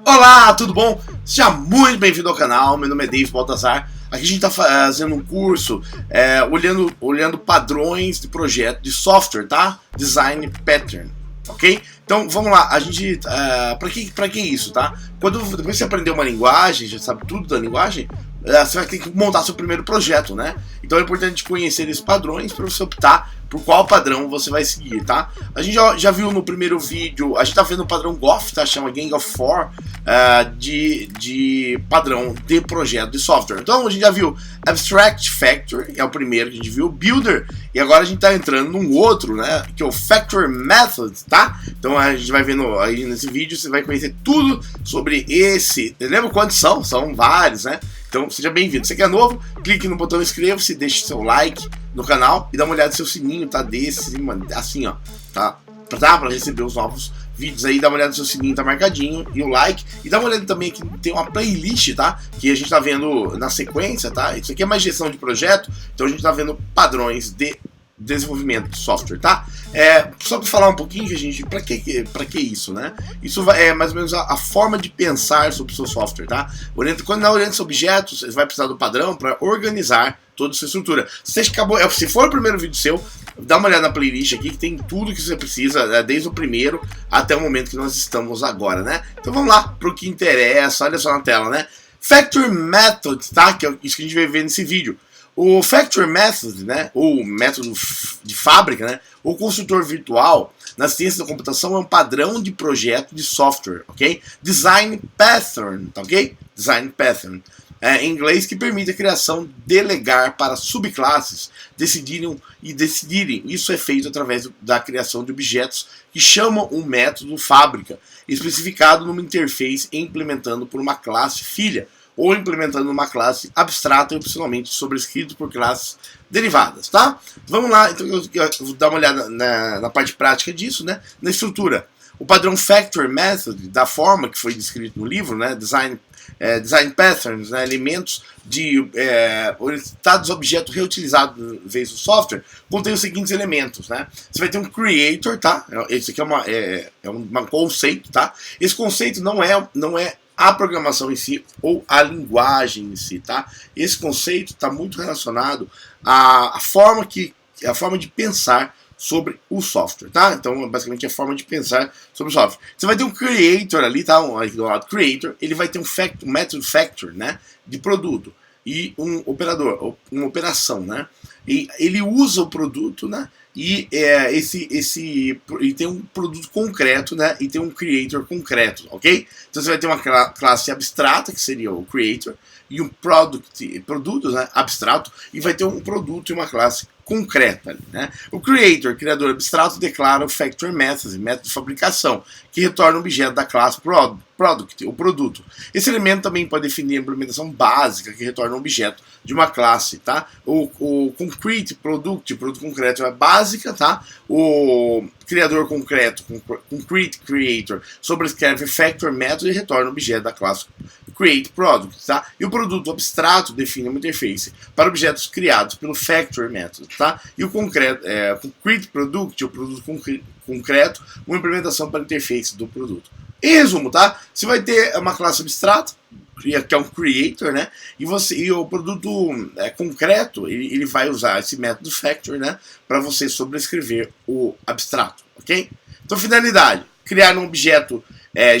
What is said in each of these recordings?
Olá, tudo bom? Seja muito bem-vindo ao canal, meu nome é Dave Baltazar. Aqui a gente está fazendo um curso olhando padrões de projeto de software, tá? Design Pattern, ok? Então vamos lá, a gente, para que isso, tá? Depois que você aprender uma linguagem, já sabe tudo da linguagem, você vai ter que montar seu primeiro projeto, né? Então é importante conhecer esses padrões para você optar por qual padrão você vai seguir, tá? A gente já viu no primeiro vídeo, a gente tá vendo o padrão GOF, tá? Chama Gang of Four, de padrão de projeto de software. Então a gente já viu Abstract Factor, é o primeiro que a gente viu, Builder, e agora a gente tá entrando num outro, né? Que é o Factor Method, tá? Então a gente vai vendo aí nesse vídeo, você vai conhecer tudo sobre esse. Lembra quantos são? São vários, né? Então seja bem-vindo. Se você é novo, clique no botão inscreva-se, deixe seu like no canal e dá uma olhada no seu sininho, tá? Assim, ó, tá? Para receber os novos vídeos aí, dá uma olhada no seu sininho, tá marcadinho, e o like, e dá uma olhada também que tem uma playlist, tá? Que a gente tá vendo na sequência, tá? Isso aqui é mais gestão de projeto, então a gente tá vendo padrões de desenvolvimento de software, tá? Só para falar um pouquinho, gente, para que isso, né? Isso é mais ou menos a forma de pensar sobre o seu software, tá? Quando orienta objetos, você vai precisar do padrão para organizar toda a sua estrutura. Se for o primeiro vídeo seu, dá uma olhada na playlist aqui que tem tudo que você precisa, desde o primeiro até o momento que nós estamos agora, né? Então vamos lá para o que interessa, olha só na tela, né? Factor Method, tá? Que é isso que a gente vai ver nesse vídeo. O Factor Method, né, ou método de fábrica, né, ou construtor virtual, na ciência da computação é um padrão de projeto de software, ok? Design Pattern, tá ok? Design Pattern. Em inglês, que permite a criação de delegar para subclasses decidirem. Isso é feito através da criação de objetos que chamam um método fábrica, especificado numa interface e implementando por uma classe filha, ou implementando uma classe abstrata e opcionalmente sobrescrito por classes derivadas, tá? Vamos lá, então eu vou dar uma olhada na parte prática disso, né? Na estrutura. O padrão Factor Method, da forma que foi descrito no livro, né? Design Patterns, né? Elementos orientados a objeto reutilizado em vez do software, contém os seguintes elementos, né? Você vai ter um creator, tá? Esse aqui é um conceito, tá? Esse conceito não é a programação em si ou a linguagem em si, tá? Esse conceito está muito relacionado à forma de pensar sobre o software, tá? Então, basicamente, é a forma de pensar sobre o software. Você vai ter um creator ali, tá? Aqui do lado, creator, ele vai ter um método factor, né? De produto e um operador, uma operação, né? E ele usa o produto, né? E tem um produto concreto, né? E tem um creator concreto, ok? Então você vai ter uma classe abstrata, que seria o creator, e um produto, né? Abstrato, e vai ter um produto e uma classe concreta, né? O creator, criador abstrato, declara o factor method, método de fabricação, que retorna o objeto da classe product, o produto. Esse elemento também pode definir a implementação básica, que retorna um objeto de uma classe, tá? O concrete, produto concreto é básica, tá? O criador concreto, concrete creator, sobrescreve factor method e retorna o objeto da classe create product, tá? E o produto abstrato define uma interface para objetos criados pelo factor method, tá? E o concrete product, o produto concreto, uma implementação para a interface do produto. Em resumo, tá? Você vai ter uma classe abstrata, que é um creator, né? E o produto concreto, ele vai usar esse método factor, né? Para você sobrescrever o abstrato, ok? Então, finalidade: criar um objeto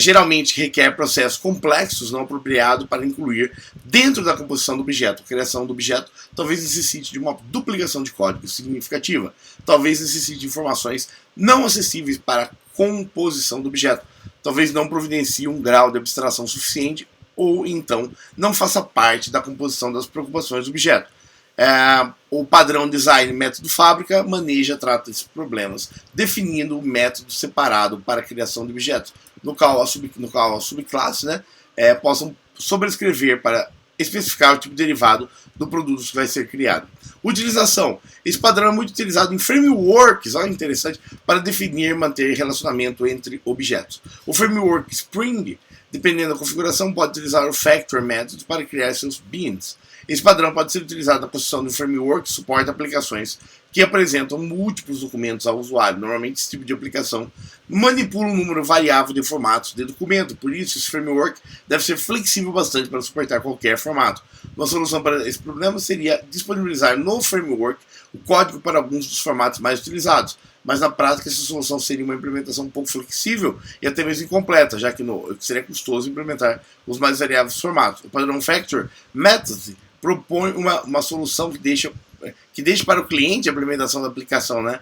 geralmente requer processos complexos não apropriados para incluir dentro da composição do objeto. A criação do objeto talvez necessite de uma duplicação de código significativa, talvez necessite de informações não acessíveis para a composição do objeto, talvez não providencie um grau de abstração suficiente ou então não faça parte da composição das preocupações do objeto. O padrão design método fábrica trata esses problemas, definindo um método separado para a criação de objetos, no qual a subclasse, né, possam sobrescrever para especificar o tipo derivado do produto que vai ser criado. Utilização: esse padrão é muito utilizado em frameworks, olha, interessante, para definir e manter relacionamento entre objetos. O framework Spring, dependendo da configuração, pode utilizar o Factor Method para criar seus beans. Esse padrão pode ser utilizado na construção de um framework que suporta aplicações que apresentam múltiplos documentos ao usuário. Normalmente esse tipo de aplicação manipula um número variável de formatos de documento, por isso esse framework deve ser flexível bastante para suportar qualquer formato. Uma solução para esse problema seria disponibilizar no framework o código para alguns dos formatos mais utilizados, mas na prática essa solução seria uma implementação um pouco flexível e até mesmo incompleta, já que seria custoso implementar os mais variáveis formatos. O padrão Factor Method propõe uma solução que deixe para o cliente a implementação da aplicação, né?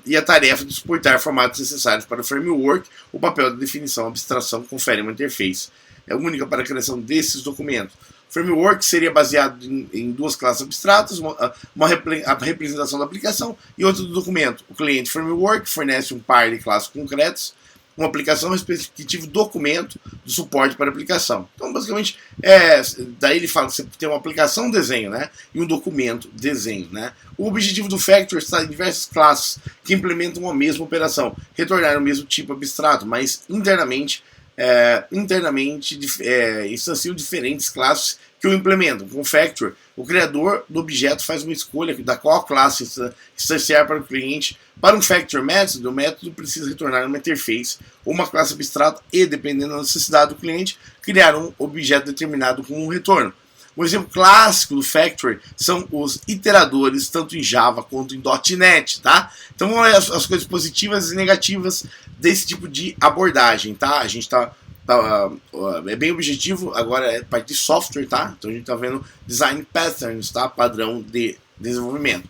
E a tarefa de suportar formatos necessários para o framework. O papel da definição e abstração confere uma interface única para a criação desses documentos. O framework seria baseado em duas classes abstratas, a representação da aplicação e outra do documento. O cliente framework fornece um par de classes concretas, uma aplicação respectivo documento do suporte para a aplicação. Então, basicamente, daí ele fala que você tem uma aplicação desenho, né, e um documento desenho, né. O objetivo do Factor está em diversas classes que implementam a mesma operação, retornar o mesmo tipo abstrato, mas internamente instanciam diferentes classes que o implementam. Com o Factor, o criador do objeto faz uma escolha da qual classe instanciar para o cliente. Para um Factor Method, o método precisa retornar uma interface ou uma classe abstrata e, dependendo da necessidade do cliente, criar um objeto determinado com um retorno. Um exemplo clássico do Factor são os iteradores, tanto em Java quanto em .NET, tá? Então, vamos ver as coisas positivas e negativas desse tipo de abordagem, tá? A gente é bem objetivo, agora é parte de software, tá? Então a gente tá vendo design patterns, tá? Padrão de desenvolvimento.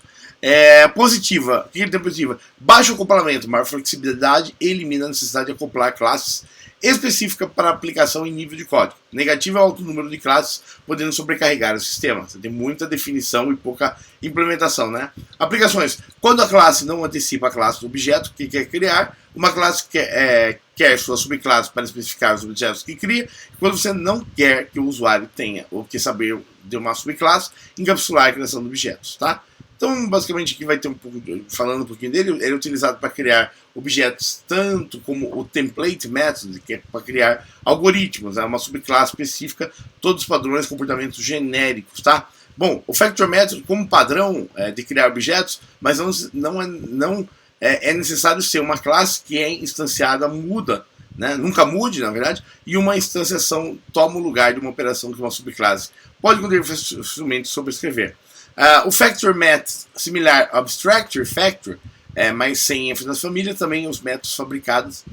Positiva, o que ele tem positiva? Baixo acoplamento, maior flexibilidade, elimina a necessidade de acoplar classes específica para aplicação em nível de código. Negativo é o alto número de classes, podendo sobrecarregar o sistema. Você tem muita definição e pouca implementação, né? Aplicações. Quando a classe não antecipa a classe do objeto que quer criar, uma classe quer sua subclasse para especificar os objetos que cria, quando você não quer que o usuário tenha ou quer saber de uma subclasse, encapsular a criação de objetos, tá? Então, basicamente, aqui vai ter falando um pouquinho dele, ele é utilizado para criar objetos, tanto como o template method, que é para criar algoritmos, né, uma subclasse específica, todos os padrões, comportamentos genéricos, tá? Bom, o Factor Method como padrão de criar objetos, mas não é necessário ser uma classe que é instanciada muda, né? Nunca mude, na verdade, e uma instanciação toma o lugar de uma operação que é uma subclasse. Pode poder facilmente sobrescrever. O Factor Method, similar ao Abstractor Factor, mas sem ênfase nas famílias, também os métodos fabricados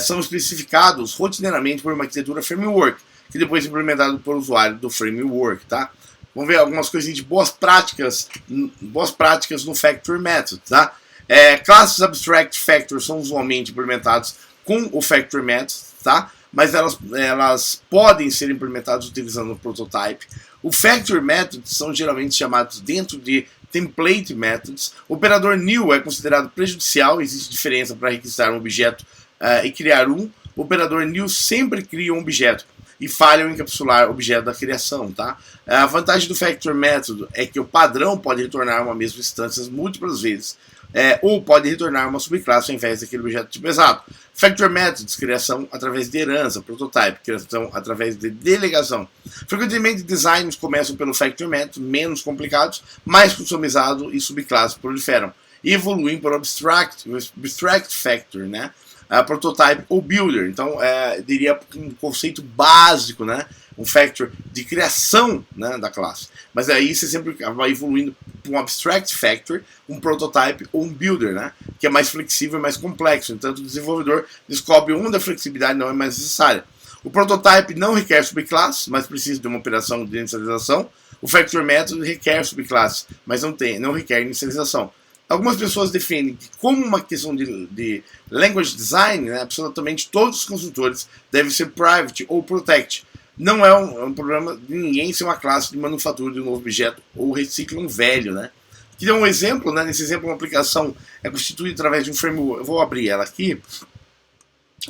são especificados rotineiramente por uma arquitetura framework, que depois é implementado por usuário do framework, tá? Vamos ver algumas coisinhas de boas práticas no Factor Method, tá? Classes Abstract Factor são usualmente implementadas com o Factor Method, tá? Mas elas podem ser implementadas utilizando o prototype. O Factor Methods são geralmente chamados dentro de Template Methods. O operador new é considerado prejudicial, existe diferença para requisitar um objeto e criar um. O operador new sempre cria um objeto e falha em encapsular o objeto da criação, tá? A vantagem do Factor Method é que o padrão pode retornar uma mesma instância múltiplas vezes, ou pode retornar uma subclasse ao invés daquele objeto tipo exato. Factor Methods, criação através de herança, prototype, criação através de delegação. Frequentemente, designs começam pelo Factor Method, menos complicados, mais customizados e subclasses proliferam. E evoluem para o Abstract Factor, né? Prototype ou Builder. Então, diria um conceito básico, né? Um factor de criação, né, da classe. Mas aí você sempre vai evoluindo para um abstract factor, um prototype ou um builder, né, que é mais flexível e mais complexo. Então o desenvolvedor descobre onde a flexibilidade não é mais necessária. O prototype não requer subclasse, mas precisa de uma operação de inicialização. O factor method requer subclasse, mas não requer inicialização. Algumas pessoas defendem que, como uma questão de language design, né, absolutamente todos os construtores devem ser private ou protect. Não é um problema de ninguém ser uma classe de manufatura de um novo objeto ou recicla um velho, né? Aqui é um exemplo, né? Nesse exemplo, uma aplicação é constituída através de um framework. Eu vou abrir ela aqui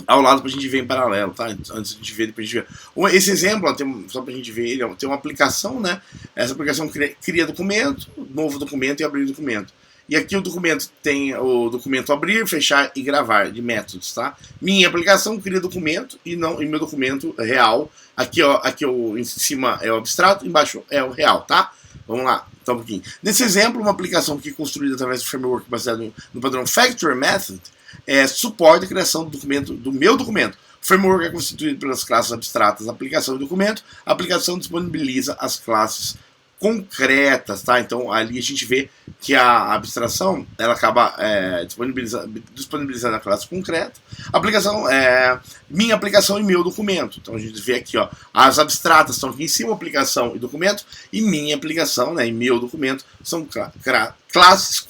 ao lado para a gente ver em paralelo, tá? Antes de a gente ver, depois a gente ver. Esse exemplo, ó, só para a gente ver, ele tem uma aplicação, né? Essa aplicação cria documento, novo documento e abrir documento. E aqui o documento tem o documento abrir, fechar e gravar de métodos, tá? Minha aplicação cria documento e meu documento real. Aqui, ó, em cima é o abstrato, embaixo é o real, tá? Vamos lá, então um pouquinho. Nesse exemplo, uma aplicação que é construída através do framework baseado no padrão Factory Method suporta a criação do meu documento. O framework é constituído pelas classes abstratas aplicação e documento. A aplicação disponibiliza as classes concretas, tá? Então ali a gente vê que a abstração ela acaba disponibilizando a classe concreta. Aplicação minha aplicação e meu documento. Então a gente vê aqui, ó, as abstratas estão aqui em cima, aplicação e documento, e minha aplicação, né, e meu documento são classes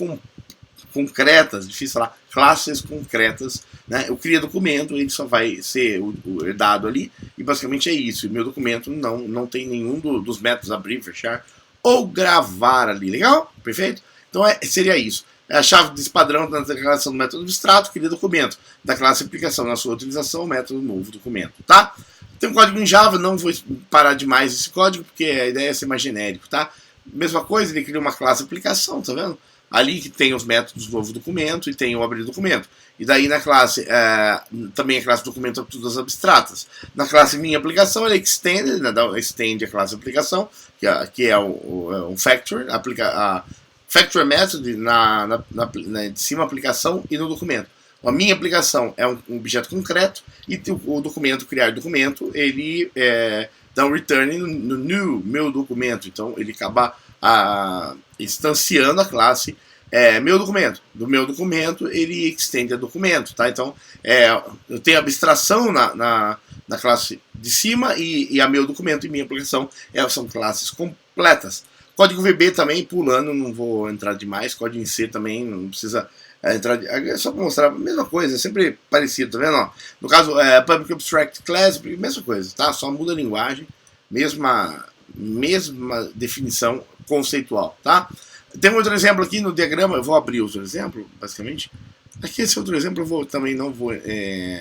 concretas, difícil falar, classes concretas, né? Eu crio documento, ele só vai ser herdado ali, e basicamente é isso. O meu documento não tem nenhum dos métodos abrir, fechar ou gravar ali, legal? Perfeito? Então seria isso. É a chave desse padrão da declaração do método abstrato, cria documento, da classe aplicação na sua utilização, o método novo documento, tá? Tem um código em Java, não vou parar demais esse código, porque a ideia é ser mais genérico, tá? Mesma coisa, ele cria uma classe aplicação, tá vendo? Ali que tem os métodos novo documento e tem o abrir documento. E daí na classe, também a classe documento é todas abstratas. Na classe minha aplicação, ele extende, né, estende a classe aplicação, que é o factor, a factor method de cima aplicação e no documento. A minha aplicação é um objeto concreto e o documento, criar documento, ele dá um return no new, meu documento. Então ele acaba instanciando a classe meu documento. Do meu documento, ele extende a documento, tá? Então, eu tenho abstração na classe de cima e a meu documento e minha aplicação são classes completas. Código VB também, pulando, não vou entrar demais. Código em C também, não precisa entrar. É só para mostrar a mesma coisa, é sempre parecido, tá vendo? Ó, no caso, Public Abstract Class, mesma coisa, tá? Só muda a linguagem, mesma definição conceitual, tá? Tem um outro exemplo aqui no diagrama, eu vou abrir outro exemplo, basicamente. Aqui esse outro exemplo eu também não vou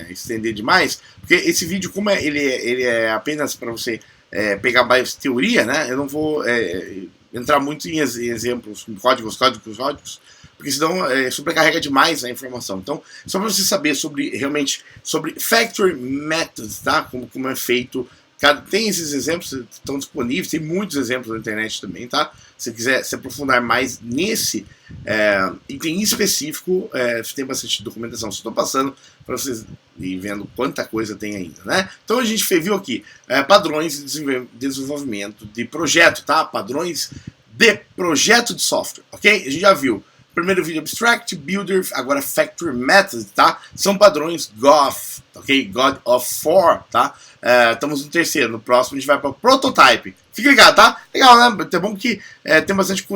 estender demais, porque esse vídeo, como ele é apenas para você pegar mais teoria, né? Eu não vou entrar muito em exemplos, em códigos, porque senão sobrecarrega demais a informação. Então, só para você saber realmente sobre Factory Methods, tá? Como é feito. Tem esses exemplos, estão disponíveis, tem muitos exemplos na internet também, tá? Se quiser se aprofundar mais nesse item específico, tem bastante documentação. Só estou passando para vocês ir vendo quanta coisa tem ainda, né? Então a gente viu aqui padrões de desenvolvimento de projeto, tá? Padrões de projeto de software, ok? A gente já viu. Primeiro vídeo Abstract, Builder, agora Factory Method, tá? São padrões GOF, ok? God of For, tá? Estamos no terceiro, no próximo a gente vai para o Prototype. Fica ligado, tá? Legal, né? É bom que tem bastante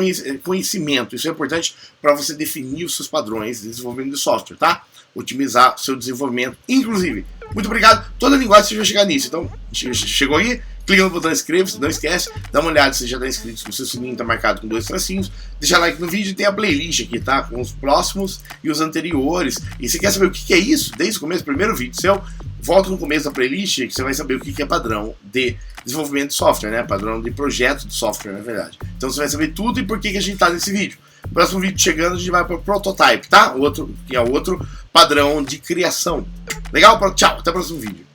conhecimento. Isso é importante para você definir os seus padrões de desenvolvimento de software, tá? Otimizar o seu desenvolvimento, inclusive. Muito obrigado. Toda a linguagem você vai chegar nisso. Então, chegou aí? Clica no botão inscreva-se, não esquece, dá uma olhada se já está inscrito, se o seu sininho está marcado com 2 tracinhos, deixa like no vídeo, tem a playlist aqui, tá? Com os próximos e os anteriores. E se quer saber o que é isso, desde o começo, primeiro vídeo seu, volta no começo da playlist que você vai saber o que é padrão de desenvolvimento de software, né? Padrão de projeto de software, na verdade. Então você vai saber tudo e por que a gente está nesse vídeo. Próximo vídeo chegando, a gente vai para o Prototype, tá? Que é o outro padrão de criação. Legal? Tchau, até o próximo vídeo.